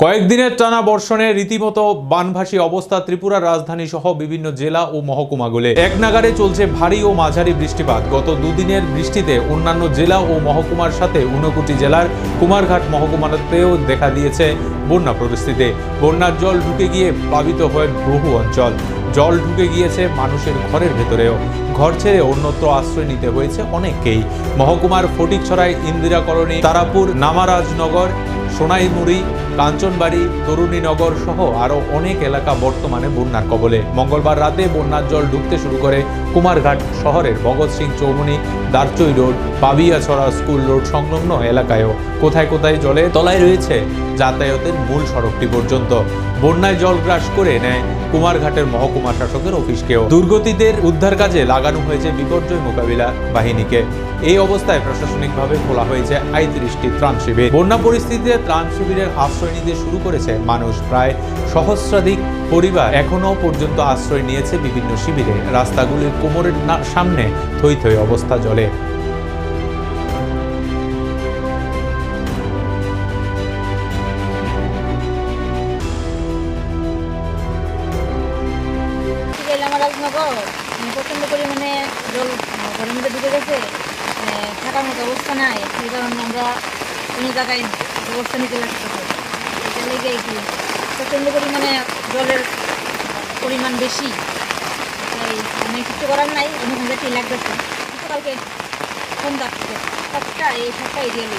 কয়েকদিনের টানা বর্ষণে রীতিমতো বানভাসী অবস্থা ত্রিপুরার রাজধানী সহ বিভিন্ন জেলা ও মহকুমাগুলো। এক নাগাড়ে চলছে ভারী ও মাঝারি বৃষ্টিপাত। গত দুদিনের বৃষ্টিতে অন্যান্য জেলা ও মহকুমার সাথে ঊনকোটি জেলার কুমারঘাট মহকুমাতেও দেখা দিয়েছে বন্যা পরিস্থিতি। বন্যার জল ঢুকে গিয়ে প্লাবিত হয়ে বহু অঞ্চল। জল ঢুকে গিয়েছে মানুষের ঘরের ভেতরেও। ঘর ছেড়ে অন্যত্র আশ্রয় নিতে হয়েছে অনেককেই। মহকুমার ফটিকছড়ায় ইন্দিরা কলোনি, তারাপুর, নামারাজনগর, সোনাইমুড়ি, কাঞ্চনবাড়ি, তরুণীনগর সহ আরও অনেক এলাকা বর্তমানে বন্যার কবলে। মঙ্গলবার রাতে বন্যার জল ঢুকতে শুরু করে কুমারঘাট শহরের Bhagat Singh Chowmuhani, Darchoi road, Pabiachhara school road সংলগ্ন এলাকায়ও কোথায় কোথায় জলের তলায় রয়েছে যাতায়াতের মূল সড়কটি পর্যন্ত। বন্যায় জল গ্রাস করে নেয় কুমারঘাটের মহকুমা শাসকের অফিসকেও। দুর্গতিদের উদ্ধার কাজে লাগানো হয়েছে বিপর্যয় মোকাবিলা বাহিনীকে। এই অবস্থায় প্রশাসনিকভাবে খোলা হয়েছে ৩৫টি ত্রাণ শিবির। বন্যা পরিস্থিতিতে ত্রাণ শিবিরের আশ্রয় নিতে শুরু করেছে মানুষ। প্রায় সহস্রাধিক পরিবার এখনো পর্যন্ত আশ্রয় নিয়েছে বিভিন্ন শিবিরে। রাস্তাগুলির কোমরের সামনে থই থই অবস্থা জলে। নামারাজনগর প্রচণ্ড পরিমাণে জল ঘরের মধ্যে ঢুকে গেছে, থাকার মতো অবস্থা নাই। সেই কারণে আমরা কোনো জায়গায় ব্যবস্থা নিতে লাগতেছে। এটা লেগে কি প্রচণ্ড পরিমাণে জলের পরিমাণ বেশি, তাই মানে কিছু করার নাই। অনেক লাগতেছে কালকে সন্ধ্যা থেকে সবটা এই সপ্তাহে দিয়ে